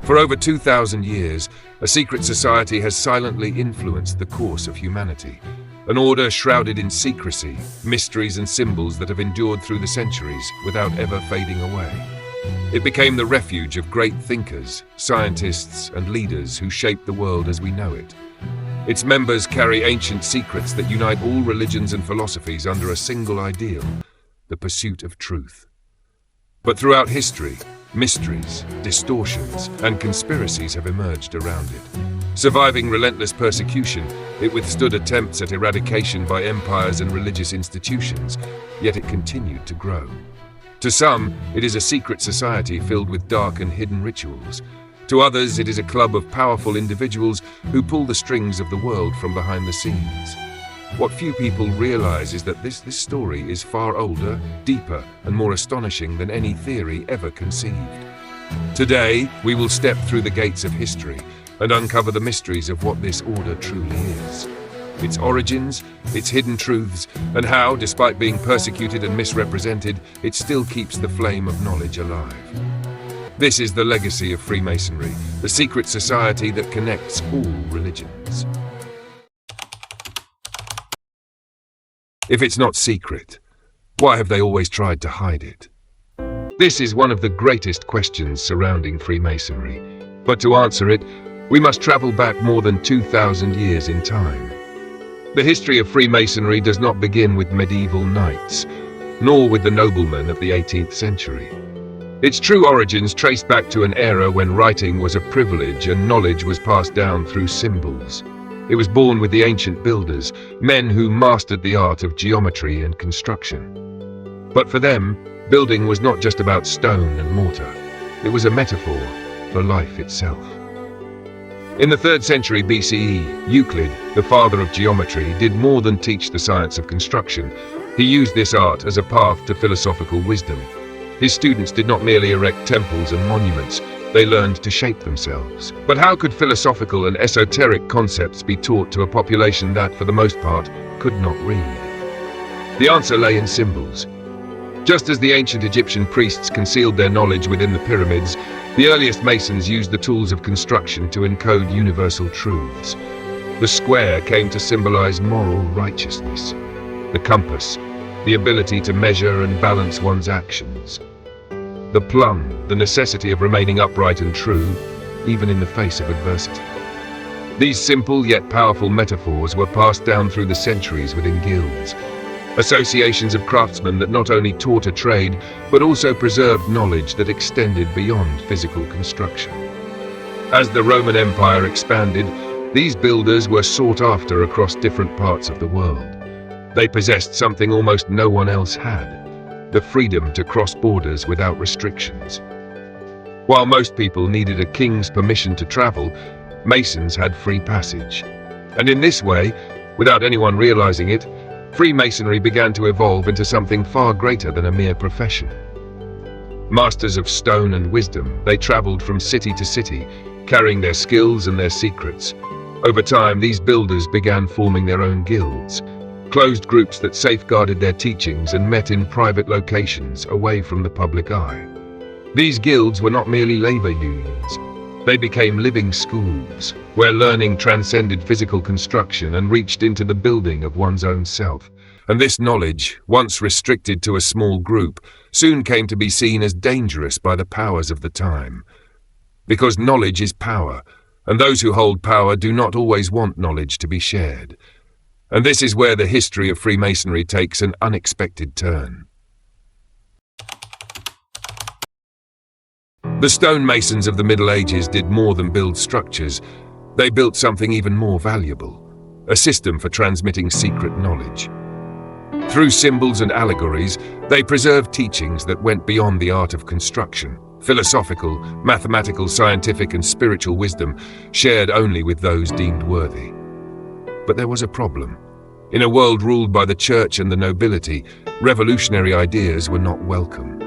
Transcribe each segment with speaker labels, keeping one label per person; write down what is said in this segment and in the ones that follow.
Speaker 1: For over 2,000 years, a secret society has silently influenced the course of humanity. An order shrouded in secrecy, mysteries and symbols that have endured through the centuries without ever fading away. It became the refuge of great thinkers, scientists, and leaders who shaped the world as we know it. Its members carry ancient secrets that unite all religions and philosophies under a single ideal: the pursuit of truth. But throughout history, mysteries, distortions, and conspiracies have emerged around it. Surviving relentless persecution, it withstood attempts at eradication by empires and religious institutions, yet it continued to grow. To some, it is a secret society filled with dark and hidden rituals. To others, it is a club of powerful individuals who pull the strings of the world from behind the scenes. What few people realize is that this story is far older, deeper, and more astonishing than any theory ever conceived. Today, we will step through the gates of history and uncover the mysteries of what this order truly is. Its origins, its hidden truths, and how, despite being persecuted and misrepresented, it still keeps the flame of knowledge alive. This is the legacy of Freemasonry, the secret society that connects all religions. If it's not secret, why have they always tried to hide it? This is one of the greatest questions surrounding Freemasonry. But to answer it, we must travel back more than 2,000 years in time. The history of Freemasonry does not begin with medieval knights, nor with the noblemen of the 18th century. Its true origins trace back to an era when writing was a privilege and knowledge was passed down through symbols. It was born with the ancient builders, men who mastered the art of geometry and construction. But for them, building was not just about stone and mortar. It was a metaphor for life itself. In the 3rd century BCE, Euclid, the father of geometry, did more than teach the science of construction. He used this art as a path to philosophical wisdom. His students did not merely erect temples and monuments, they learned to shape themselves. But how could philosophical and esoteric concepts be taught to a population that, for the most part, could not read? The answer lay in symbols. Just as the ancient Egyptian priests concealed their knowledge within the pyramids, the earliest Masons used the tools of construction to encode universal truths. The square came to symbolize moral righteousness, the compass, the ability to measure and balance one's actions, the plumb, the necessity of remaining upright and true, even in the face of adversity. These simple yet powerful metaphors were passed down through the centuries within guilds, associations of craftsmen that not only taught a trade, but also preserved knowledge that extended beyond physical construction. As the Roman Empire expanded, these builders were sought after across different parts of the world. They possessed something almost no one else had: the freedom to cross borders without restrictions. While most people needed a king's permission to travel, Masons had free passage. And in this way, without anyone realizing it, Freemasonry began to evolve into something far greater than a mere profession. Masters of stone and wisdom, they traveled from city to city, carrying their skills and their secrets. Over time, these builders began forming their own guilds, closed groups that safeguarded their teachings and met in private locations away from the public eye. These guilds were not merely labor unions. They became living schools, where learning transcended physical construction and reached into the building of one's own self. And this knowledge, once restricted to a small group, soon came to be seen as dangerous by the powers of the time. Because knowledge is power, and those who hold power do not always want knowledge to be shared. And this is where the history of Freemasonry takes an unexpected turn. The stonemasons of the Middle Ages did more than build structures. They built something even more valuable: a system for transmitting secret knowledge. Through symbols and allegories, they preserved teachings that went beyond the art of construction: philosophical, mathematical, scientific, and spiritual wisdom shared only with those deemed worthy. But there was a problem. In a world ruled by the church and the nobility, revolutionary ideas were not welcome.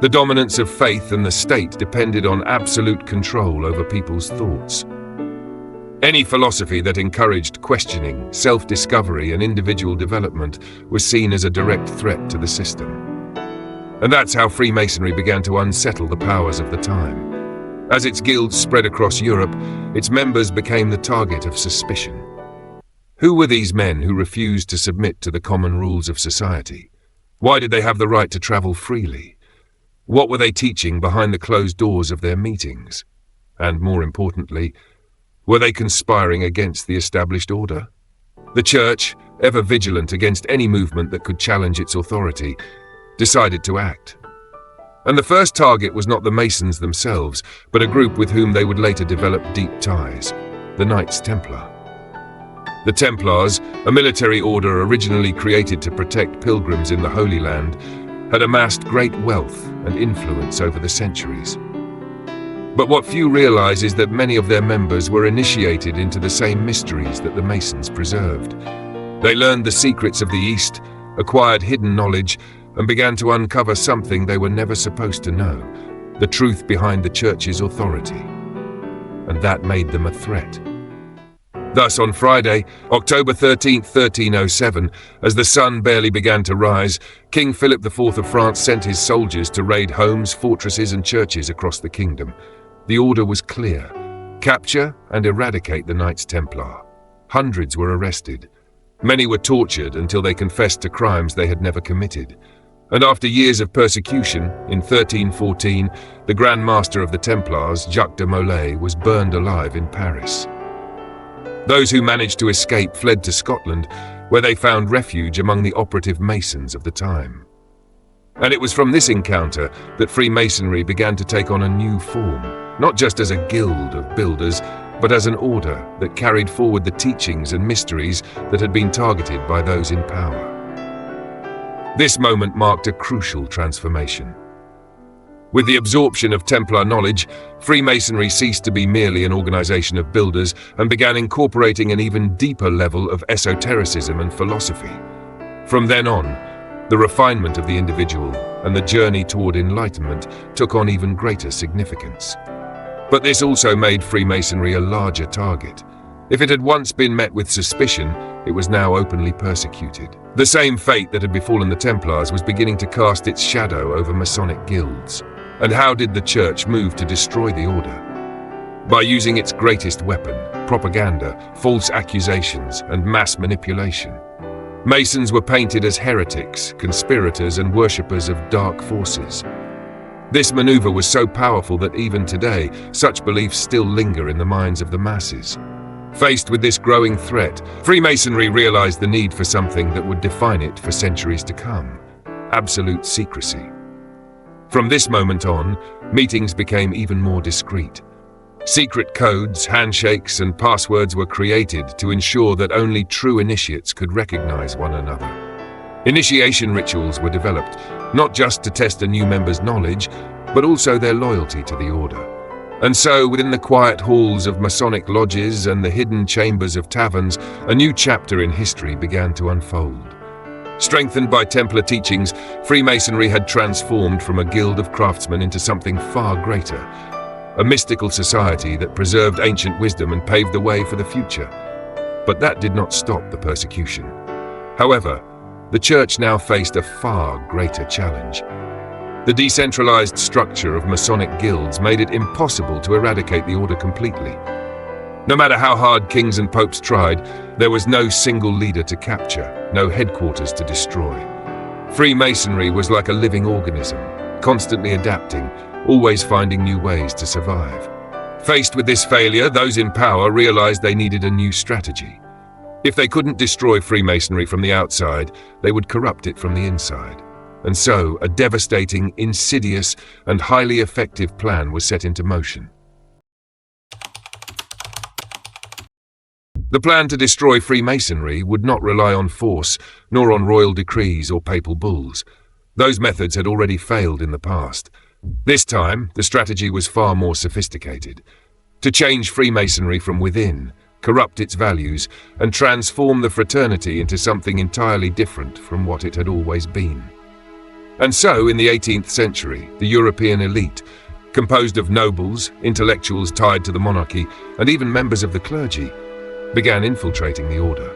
Speaker 1: The dominance of faith and the state depended on absolute control over people's thoughts. Any philosophy that encouraged questioning, self-discovery, and individual development was seen as a direct threat to the system. And that's how Freemasonry began to unsettle the powers of the time. As its guilds spread across Europe, its members became the target of suspicion. Who were these men who refused to submit to the common rules of society? Why did they have the right to travel freely? What were they teaching behind the closed doors of their meetings? And more importantly, were they conspiring against the established order? The Church, ever vigilant against any movement that could challenge its authority, decided to act. And the first target was not the Masons themselves, but a group with whom they would later develop deep ties, the Knights Templar. The Templars, a military order originally created to protect pilgrims in the Holy Land, had amassed great wealth and influence over the centuries. But what few realize is that many of their members were initiated into the same mysteries that the Masons preserved. They learned the secrets of the East, acquired hidden knowledge, and began to uncover something they were never supposed to know, the truth behind the Church's authority. And that made them a threat. Thus, on Friday, October 13, 1307, as the sun barely began to rise, King Philip IV of France sent his soldiers to raid homes, fortresses, and churches across the kingdom. The order was clear: capture and eradicate the Knights Templar. Hundreds were arrested. Many were tortured until they confessed to crimes they had never committed. And after years of persecution, in 1314, the Grand Master of the Templars, Jacques de Molay, was burned alive in Paris. Those who managed to escape fled to Scotland, where they found refuge among the operative Masons of the time. And it was from this encounter that Freemasonry began to take on a new form, not just as a guild of builders, but as an order that carried forward the teachings and mysteries that had been targeted by those in power. This moment marked a crucial transformation. With the absorption of Templar knowledge, Freemasonry ceased to be merely an organization of builders and began incorporating an even deeper level of esotericism and philosophy. From then on, the refinement of the individual and the journey toward enlightenment took on even greater significance. But this also made Freemasonry a larger target. If it had once been met with suspicion, it was now openly persecuted. The same fate that had befallen the Templars was beginning to cast its shadow over Masonic guilds. And how did the Church move to destroy the order? By using its greatest weapon: propaganda, false accusations, and mass manipulation. Masons were painted as heretics, conspirators, and worshippers of dark forces. This maneuver was so powerful that even today, such beliefs still linger in the minds of the masses. Faced with this growing threat, Freemasonry realized the need for something that would define it for centuries to come: absolute secrecy. From this moment on, meetings became even more discreet. Secret codes, handshakes, and passwords were created to ensure that only true initiates could recognize one another. Initiation rituals were developed, not just to test a new member's knowledge, but also their loyalty to the order. And so, within the quiet halls of Masonic lodges and the hidden chambers of taverns, a new chapter in history began to unfold. Strengthened by Templar teachings, Freemasonry had transformed from a guild of craftsmen into something far greater, a mystical society that preserved ancient wisdom and paved the way for the future. But that did not stop the persecution. However, the Church now faced a far greater challenge. The decentralized structure of Masonic guilds made it impossible to eradicate the order completely. No matter how hard kings and popes tried, there was no single leader to capture, no headquarters to destroy. Freemasonry was like a living organism, constantly adapting, always finding new ways to survive. Faced with this failure, those in power realized they needed a new strategy. If they couldn't destroy Freemasonry from the outside, they would corrupt it from the inside. And so, a devastating, insidious, and highly effective plan was set into motion. The plan to destroy Freemasonry would not rely on force, nor on royal decrees or papal bulls. Those methods had already failed in the past. This time, the strategy was far more sophisticated. To change Freemasonry from within, corrupt its values, and transform the fraternity into something entirely different from what it had always been. And so, in the 18th century, the European elite, composed of nobles, intellectuals tied to the monarchy, and even members of the clergy, began infiltrating the order.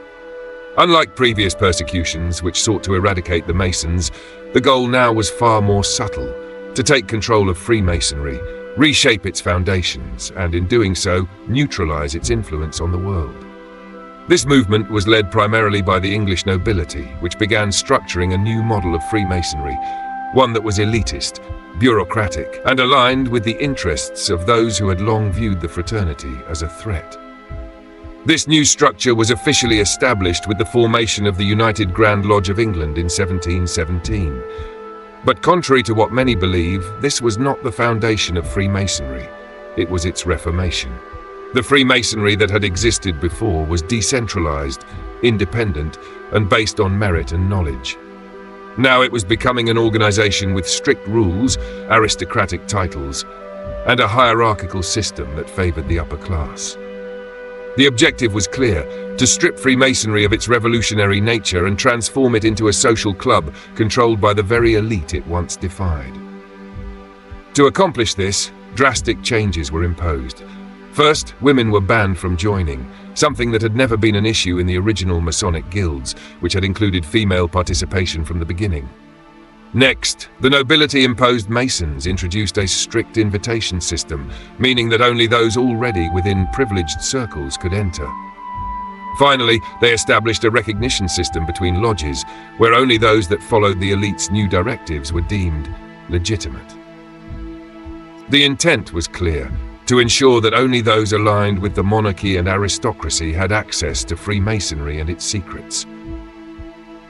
Speaker 1: Unlike previous persecutions, which sought to eradicate the Masons, the goal now was far more subtle: to take control of Freemasonry reshape its foundations, and in doing so, neutralize its influence on the world. This movement was led primarily by the English nobility, which began structuring a new model of Freemasonry, one that was elitist, bureaucratic, and aligned with the interests of those who had long viewed the fraternity as a threat. This new structure was officially established with the formation of the United Grand Lodge of England in 1717. But contrary to what many believe, this was not the foundation of Freemasonry. It was its reformation. The Freemasonry that had existed before was decentralized, independent, and based on merit and knowledge. Now it was becoming an organization with strict rules, aristocratic titles, and a hierarchical system that favored the upper class. The objective was clear: to strip Freemasonry of its revolutionary nature and transform it into a social club controlled by the very elite it once defied. To accomplish this, drastic changes were imposed. First, women were banned from joining, something that had never been an issue in the original Masonic guilds, which had included female participation from the beginning. Next, the nobility imposed Masons introduced a strict invitation system, meaning that only those already within privileged circles could enter. Finally, they established a recognition system between lodges, where only those that followed the elite's new directives were deemed legitimate. The intent was clear: to ensure that only those aligned with the monarchy and aristocracy had access to Freemasonry and its secrets.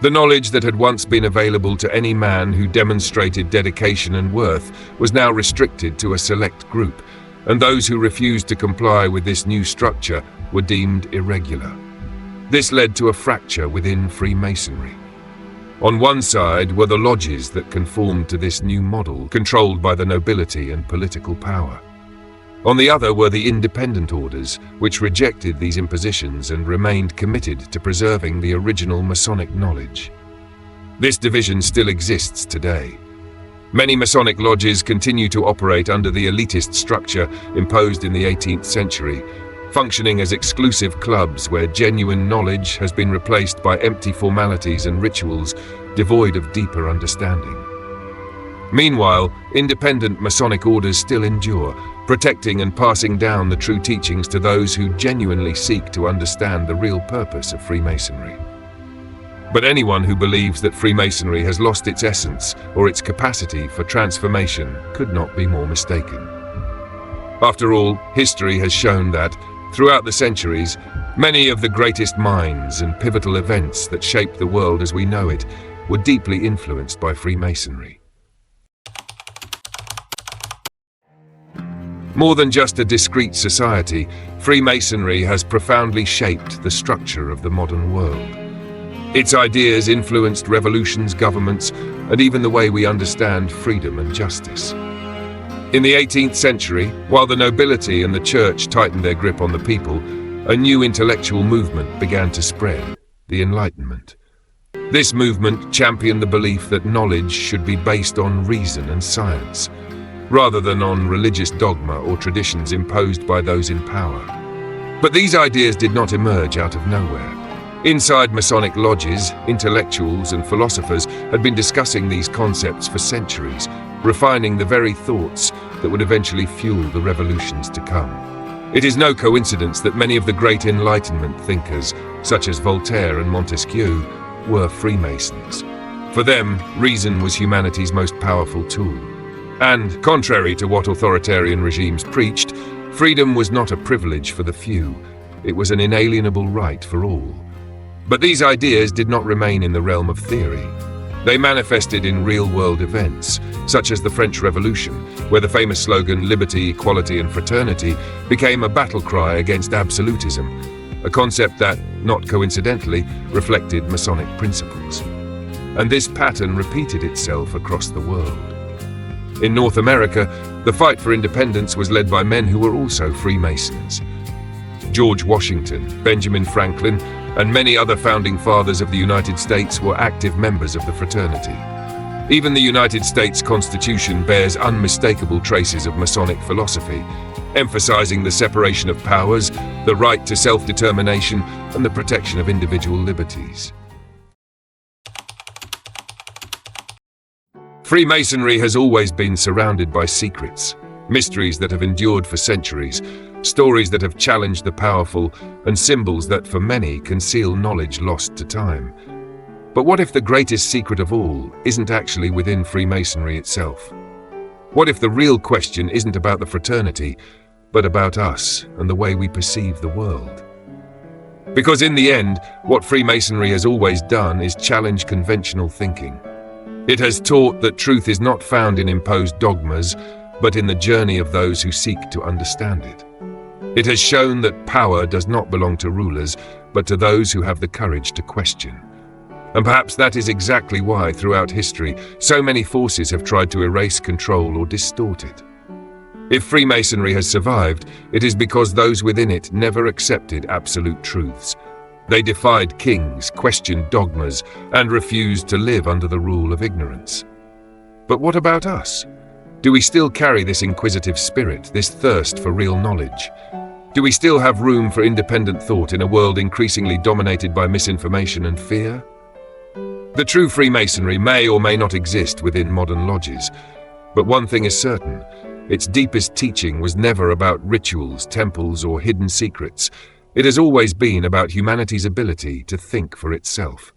Speaker 1: The knowledge that had once been available to any man who demonstrated dedication and worth was now restricted to a select group, and those who refused to comply with this new structure were deemed irregular. This led to a fracture within Freemasonry. On one side were the lodges that conformed to this new model, controlled by the nobility and political power. On the other were the independent orders, which rejected these impositions and remained committed to preserving the original Masonic knowledge. This division still exists today. Many Masonic lodges continue to operate under the elitist structure imposed in the 18th century, functioning as exclusive clubs where genuine knowledge has been replaced by empty formalities and rituals devoid of deeper understanding. Meanwhile, independent Masonic orders still endure, protecting and passing down the true teachings to those who genuinely seek to understand the real purpose of Freemasonry. But anyone who believes that Freemasonry has lost its essence or its capacity for transformation could not be more mistaken. After all, history has shown that, throughout the centuries, many of the greatest minds and pivotal events that shaped the world as we know it were deeply influenced by Freemasonry. More than just a discrete society, Freemasonry has profoundly shaped the structure of the modern world. Its ideas influenced revolutions, governments, and even the way we understand freedom and justice. In the 18th century, while the nobility and the church tightened their grip on the people, a new intellectual movement began to spread: the Enlightenment. This movement championed the belief that knowledge should be based on reason and science, rather than on religious dogma or traditions imposed by those in power. But these ideas did not emerge out of nowhere. Inside Masonic lodges, intellectuals and philosophers had been discussing these concepts for centuries, refining the very thoughts that would eventually fuel the revolutions to come. It is no coincidence that many of the great Enlightenment thinkers, such as Voltaire and Montesquieu, were Freemasons. For them, reason was humanity's most powerful tool. And, contrary to what authoritarian regimes preached, freedom was not a privilege for the few. It was an inalienable right for all. But these ideas did not remain in the realm of theory. They manifested in real-world events, such as the French Revolution, where the famous slogan "Liberty, Equality and Fraternity" became a battle cry against absolutism, a concept that, not coincidentally, reflected Masonic principles. And this pattern repeated itself across the world. In North America, the fight for independence was led by men who were also Freemasons. George Washington, Benjamin Franklin, and many other founding fathers of the United States were active members of the fraternity. Even the United States Constitution bears unmistakable traces of Masonic philosophy, emphasizing the separation of powers, the right to self-determination, and the protection of individual liberties. Freemasonry has always been surrounded by secrets. Mysteries that have endured for centuries, stories that have challenged the powerful, and symbols that, for many, conceal knowledge lost to time. But what if the greatest secret of all isn't actually within Freemasonry itself? What if the real question isn't about the fraternity, but about us and the way we perceive the world? Because in the end, what Freemasonry has always done is challenge conventional thinking. It has taught that truth is not found in imposed dogmas, but in the journey of those who seek to understand it. It has shown that power does not belong to rulers, but to those who have the courage to question. And perhaps that is exactly why, throughout history, so many forces have tried to erase control or distort it. If Freemasonry has survived, it is because those within it never accepted absolute truths. They defied kings, questioned dogmas, and refused to live under the rule of ignorance. But what about us? Do we still carry this inquisitive spirit, this thirst for real knowledge? Do we still have room for independent thought in a world increasingly dominated by misinformation and fear? The true Freemasonry may or may not exist within modern lodges, but one thing is certain: its deepest teaching was never about rituals, temples, or hidden secrets. It has always been about humanity's ability to think for itself.